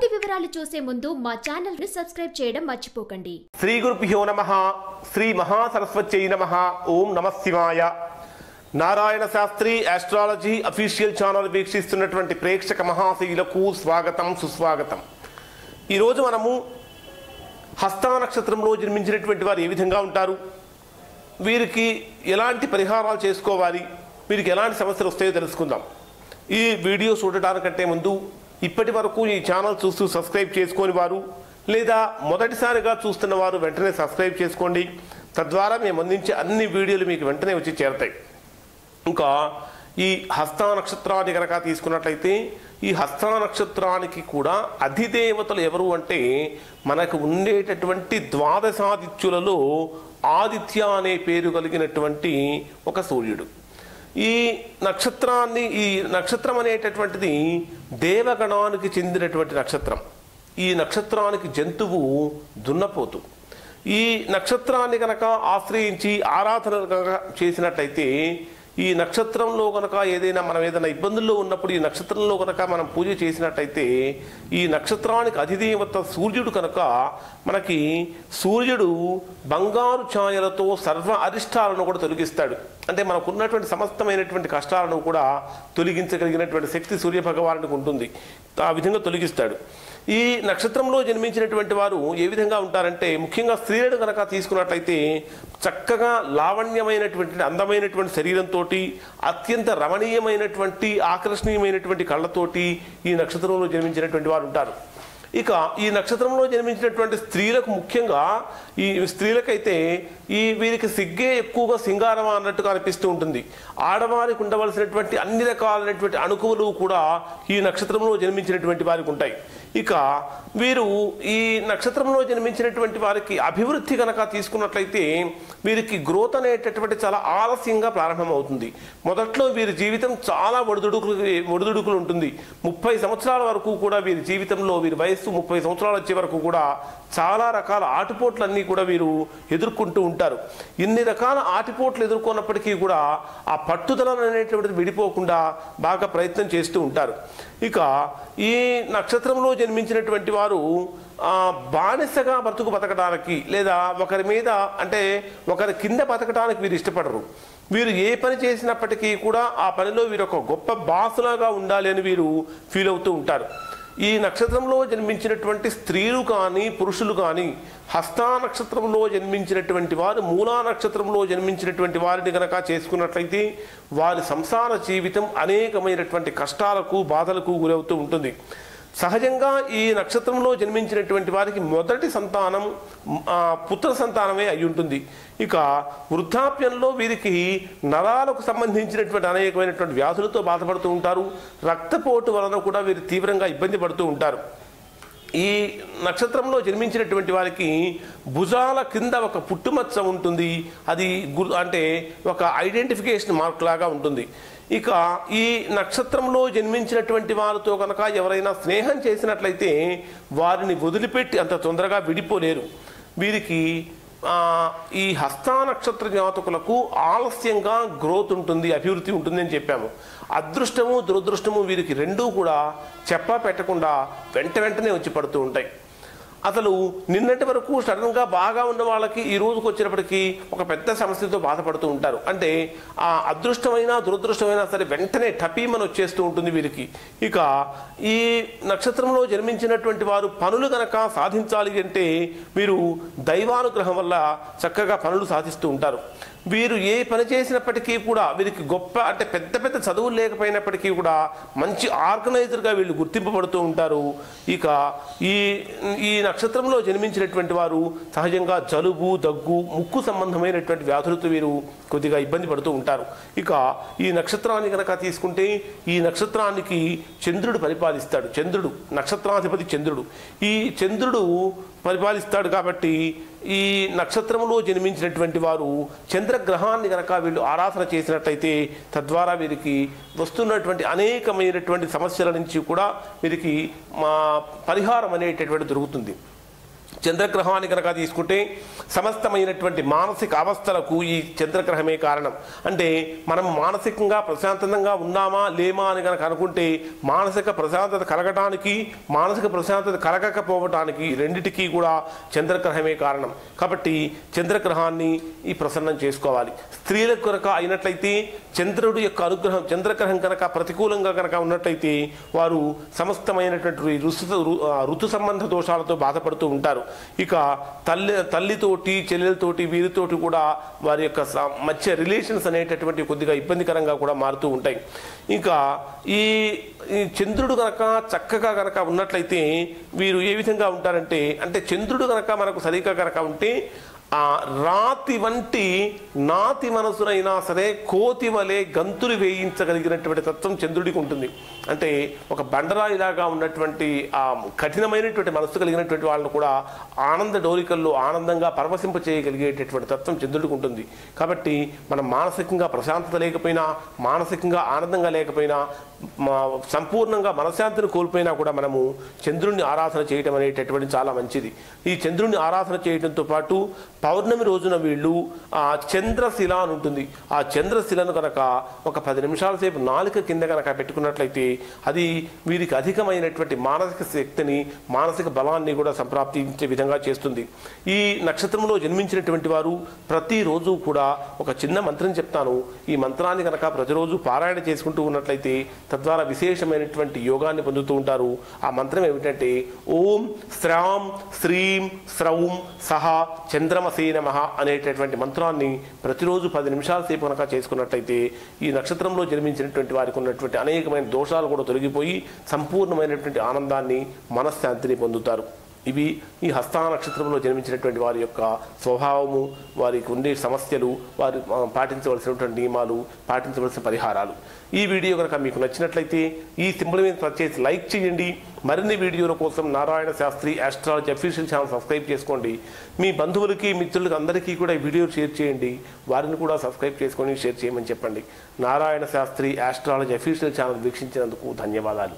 పూర్తి వివరాలు చూసే ముందు మా ఛానల్ ని సబ్స్క్రైబ్ చేయడం మర్చిపోకండి. శ్రీ గురుభ్యో నమః. శ్రీ మహాసరస్వత్యై నమః. ఓం నమః శివాయ. Narayana Sastry astrology official channel వీక్షిస్తున్నటువంటి ప్రేక్షక మహాశీలకు స్వాగతం, సుస్వాగతం. ఈరోజు మనము హస్త నక్షత్రంలో జన్మించినటువంటి వారు ఏ విధంగా ఉంటారు, వీరికి ఎలాంటి పరిహారాలు చేసుకోవాలి, వీరికి ఎలాంటి సమస్యలు వస్తాయో తెలుసుకుందాం. ఈ వీడియో చూడటానికంటే ముందు ఇప్పటి వరకు ఈ ఛానల్ చూస్తూ సబ్స్క్రైబ్ చేసుకొని వారు లేదా మొదటిసారిగా చూస్తున్న వారు వెంటనే సబ్స్క్రైబ్ చేసుకోండి. తద్వారా మేము అందించే అన్ని వీడియోలు మీకు వెంటనే వచ్చి చేరతాయి. ఇంకా ఈ హస్త నక్షత్రాన్ని కనుక తీసుకున్నట్లయితే ఈ హస్త నక్షత్రానికి కూడా అధిదేవతలు ఎవరు అంటే మనకు ఉండేటటువంటి ద్వాదశాదిత్యులలో ఆదిత్య అనే పేరు కలిగినటువంటి ఒక సూర్యుడు. ఈ నక్షత్రం అనేటటువంటిది దేవగణానికి చెందినటువంటి నక్షత్రం. ఈ నక్షత్రానికి జంతువు దున్నపోతు. ఈ నక్షత్రాన్ని కనుక ఆశ్రయించి ఆరాధన కనుక చేసినట్లయితే ఈ నక్షత్రంలో కనుక మనం ఏదైనా ఇబ్బందుల్లో ఉన్నప్పుడు ఈ నక్షత్రంలో కనుక మనం పూజ చేసినట్టయితే ఈ నక్షత్రానికి అధిదేవత సూర్యుడు కనుక మనకి సూర్యుడు బంగారు ఛాయలతో సర్వ అరిష్టాలను కూడా తొలగిస్తాడు. అంటే మనకున్నటువంటి సమస్తమైనటువంటి కష్టాలను కూడా తొలగించగలిగినటువంటి శక్తి సూర్య భగవానుడికి ఉంటుంది. ఆ విధంగా తొలగిస్తాడు. ఈ నక్షత్రంలో జన్మించినటువంటి వారు ఏ విధంగా ఉంటారంటే ముఖ్యంగా స్త్రీలను కనుక తీసుకున్నట్లయితే చక్కగా లావణ్యమైనటువంటి అందమైనటువంటి శరీరంతో అత్యంత రమణీయమైనటువంటి ఆకర్షణీయమైనటువంటి కళ్ళతోటి ఈ నక్షత్రంలో జన్మించినటువంటి వారు ఉంటారు. ఇక ఈ నక్షత్రంలో జన్మించినటువంటి స్త్రీలకు ముఖ్యంగా ఈ స్త్రీలకైతే వీరికి సిగ్గే ఎక్కువగా సింగారం అన్నట్టుగా అనిపిస్తూ ఉంటుంది. ఆడవారికి ఉండవలసినటువంటి అన్ని రకాలైనటువంటి అణుకువలు కూడా ఈ నక్షత్రంలో జన్మించినటువంటి వారికి ఉంటాయి. ఇక వీరు ఈ నక్షత్రంలో జన్మించినటువంటి వారికి అభివృద్ధి కనుక తీసుకున్నట్లయితే వీరికి గ్రోత్ అనేటటువంటి చాలా ఆలస్యంగా ప్రారంభమవుతుంది. మొదట్లో వీరి జీవితం చాలా ఒడిదుడుకులు ఉంటుంది. 30 సంవత్సరాల వరకు కూడా వీరి జీవితంలో వీరి వయస్సు 30 సంవత్సరాలు వచ్చే వరకు కూడా చాలా రకాల ఆటుపోట్లన్నీ కూడా వీరు ఎదుర్కొంటూ ఉంటారు. ఇన్ని రకాల ఆటుపోట్లు ఎదుర్కొన్నప్పటికీ కూడా ఆ పట్టుదల అనేటువంటిది విడిపోకుండా బాగా ప్రయత్నం చేస్తూ ఉంటారు. ఇక ఈ నక్షత్రంలో జన్మించినటువంటి వారు బానిసగా బతకడానికి లేదా ఒకరి మీద అంటే ఒకరి కింద బతకడానికి వీరు ఇష్టపడరు. వీరు ఏ పని చేసినప్పటికీ కూడా ఆ పనిలో వీరు ఒక గొప్ప బాసులాగా ఉండాలి అని వీరు ఫీల్ అవుతూ ఉంటారు. ఈ నక్షత్రంలో జన్మించినటువంటి స్త్రీలు కానీ పురుషులు కానీ హస్త నక్షత్రంలో జన్మించినటువంటి వారు మూలా నక్షత్రంలో జన్మించినటువంటి వారిని కనుక చేసుకున్నట్లయితే వారి సంసార జీవితం అనేకమైనటువంటి కష్టాలకు బాధలకు గురవుతూ ఉంటుంది. సహజంగా ఈ నక్షత్రంలో జన్మించినటువంటి వారికి మొదటి సంతానం పుత్ర సంతానమే అయి ఉంటుంది. ఇక వృద్ధాప్యంలో వీరికి నరాలకు సంబంధించినటువంటి అనేకమైనటువంటి వ్యాధులతో బాధపడుతూ ఉంటారు. రక్తపోటు వలన కూడా వీరు తీవ్రంగా ఇబ్బంది పడుతూ ఉంటారు. ఈ నక్షత్రంలో జన్మించినటువంటి వారికి భుజాల కింద ఒక పుట్టుమచ్చ ఉంటుంది. అది అంటే ఒక ఐడెంటిఫికేషన్ మార్క్ లాగా ఉంటుంది. ఇక ఈ నక్షత్రంలో జన్మించినటువంటి వారితో కనుక ఎవరైనా స్నేహం చేసినట్లయితే వారిని వదిలిపెట్టి అంత తొందరగా విడిపోలేరు. వీరికి ఈ హస్త నక్షత్ర జాతకులకు ఆలస్యంగా గ్రోత్ ఉంటుంది, అభివృద్ధి ఉంటుంది అని చెప్పాము. అదృష్టము దురదృష్టము వీరికి రెండూ కూడా చెప్పా పెట్టకుండా వెంటనే వచ్చి పడుతూ ఉంటాయి. అసలు నిన్నటి వరకు సడన్గా బాగా ఉన్న వాళ్ళకి ఈ రోజుకు వచ్చినప్పటికీ ఒక పెద్ద సమస్యతో బాధపడుతూ ఉంటారు. అంటే ఆ అదృష్టమైనా దురదృష్టమైనా సరే వెంటనే టపీమని వచ్చేస్తూ ఉంటుంది వీరికి. ఇక ఈ నక్షత్రంలో జన్మించినటువంటి వారు పనులు కనుక సాధించాలి అంటే వీరు దైవానుగ్రహం వల్ల చక్కగా పనులు సాధిస్తూ ఉంటారు. వీరు ఏ పని చేసినప్పటికీ కూడా వీరికి గొప్ప అంటే పెద్ద చదువులు లేకపోయినప్పటికీ కూడా మంచి ఆర్గనైజర్గా వీళ్ళు గుర్తింపబడుతూ ఉంటారు. ఇక ఈ నక్షత్రంలో జన్మించినటువంటి వారు సహజంగా జలుబు దగ్గు ముక్కు సంబంధమైనటువంటి వ్యాధులతో వీరు కొద్దిగా ఇబ్బంది పడుతూ ఉంటారు. ఇక ఈ నక్షత్రాన్ని కనుక తీసుకుంటే ఈ నక్షత్రానికి చంద్రుడు పరిపాలిస్తాడు. చంద్రుడు నక్షత్రాధిపతి చంద్రుడు. ఈ చంద్రుడు పరిపాలిస్తాడు కాబట్టి ఈ నక్షత్రంలో జన్మించినటువంటి వారు చంద్రగ్రహాన్ని కనుక వీళ్ళు ఆరాధన చేసినట్లయితే తద్వారా వీరికి వస్తున్నటువంటి అనేకమైనటువంటి సమస్యల నుంచి కూడా వీరికి పరిహారం అనేటటువంటి దొరుకుతుంది. చంద్రగ్రహాన్ని కనుక తీసుకుంటే సమస్తమైనటువంటి మానసిక అవస్థలకు ఈ చంద్రగ్రహమే కారణం. అంటే మనం మానసికంగా ప్రశాంతంగా ఉన్నామా లేమా అని కనుక అనుకుంటే మానసిక ప్రశాంతత కలగటానికి మానసిక ప్రశాంతత కలగకపోవటానికి రెండిటికీ కూడా చంద్రగ్రహమే కారణం. కాబట్టి చంద్రగ్రహాన్ని ఈ ప్రసన్నం చేసుకోవాలి. స్త్రీలకు కనుక అయినట్లయితే చంద్రుడి యొక్క అనుగ్రహం చంద్రగ్రహం కనుక ప్రతికూలంగా కనుక ఉన్నట్లయితే వారు సమస్తమైనటువంటి ఋతు సంబంధ దోషాలతో బాధపడుతూ ఉంటారు. ఇక తల్లితోటి చెల్లెలతోటి వీరితోటి కూడా వారి యొక్క మధ్య రిలేషన్స్ అనేటటువంటి కొద్దిగా ఇబ్బందికరంగా కూడా మారుతూ ఉంటాయి. ఇంకా ఈ చంద్రుడు కనుక చక్కగా కనుక ఉన్నట్లయితే వీరు ఏ విధంగా ఉంటారంటే అంటే చంద్రుడు కనుక మనకు సరిగ్గా కనుక ఉంటే ఆ రాతి వంటి నాతి మనసునైనా సరే కోతి వలె గంతులు వేయించగలిగినటువంటి తత్వం చంద్రుడికి ఉంటుంది. అంటే ఒక బండరాయిలాగా ఉన్నటువంటి ఆ కఠినమైనటువంటి మనసు కలిగినటువంటి వాళ్ళను కూడా ఆనంద డోలికల్లో ఆనందంగా పరవశింప చేయగలిగేటటువంటి తత్వం చంద్రుడికి ఉంటుంది. కాబట్టి మనం మానసికంగా ప్రశాంతత లేకపోయినా మానసికంగా ఆనందంగా లేకపోయినా సంపూర్ణంగా మనశ్శాంతిని కోల్పోయినా కూడా మనము చంద్రుడిని ఆరాధన చేయటం అనేటటువంటి చాలా మంచిది. ఈ చంద్రుడిని ఆరాధన చేయడంతో పాటు పౌర్ణమి రోజున వీళ్ళు ఆ చంద్రశిల అని ఉంటుంది. ఆ చంద్రశిలను కనుక ఒక 10 నిమిషాల సేపు నాలుక కింద కనుక పెట్టుకున్నట్లయితే అది వీరికి అధికమైనటువంటి మానసిక శక్తిని మానసిక బలాన్ని కూడా సంప్రాప్తించే విధంగా చేస్తుంది. ఈ నక్షత్రంలో జన్మించినటువంటి వారు ప్రతిరోజు కూడా ఒక చిన్న మంత్రం చెప్తాను. ఈ మంత్రాన్ని కనుక ప్రతిరోజు పారాయణ చేసుకుంటూ ఉన్నట్లయితే తద్వారా విశేషమైనటువంటి యోగాన్ని పొందుతూ ఉంటారు. ఆ మంత్రం ఏమిటంటే ఓం శ్రాం శ్రీం స్రౌం సహ చంద్రమసే నమః అనేటటువంటి మంత్రాన్ని ప్రతిరోజు 10 నిమిషాల సేపు కనుక చేసుకున్నట్లయితే ఈ నక్షత్రంలో జన్మించినటువంటి వారికి ఉన్నటువంటి అనేకమైన దోషాలు కూడా తొలగిపోయి సంపూర్ణమైనటువంటి ఆనందాన్ని మనశ్శాంతిని పొందుతారు. ఇవి ఈ హస్త నక్షత్రంలో జన్మించినటువంటి వారి యొక్క స్వభావము, వారికి ఉండే సమస్యలు, వారు పాటించవలసినటువంటి నియమాలు, పాటించవలసిన పరిహారాలు. ఈ వీడియో కనుక మీకు నచ్చినట్లయితే ఈ సింబల్ మీద ప్రెస్ చేసి లైక్ చేయండి. మరిన్ని వీడియోల కోసం Narayana Sastry astrology official channel subscribe చేసుకోండి. మీ బంధువులకి మిత్రులకి అందరికీ కూడా ఈ వీడియో షేర్ చేయండి. వారిని కూడా సబ్స్క్రైబ్ చేసుకొని షేర్ చేయమని చెప్పండి. Narayana Sastry astrology official channel వీక్షించినందుకు ధన్యవాదాలు.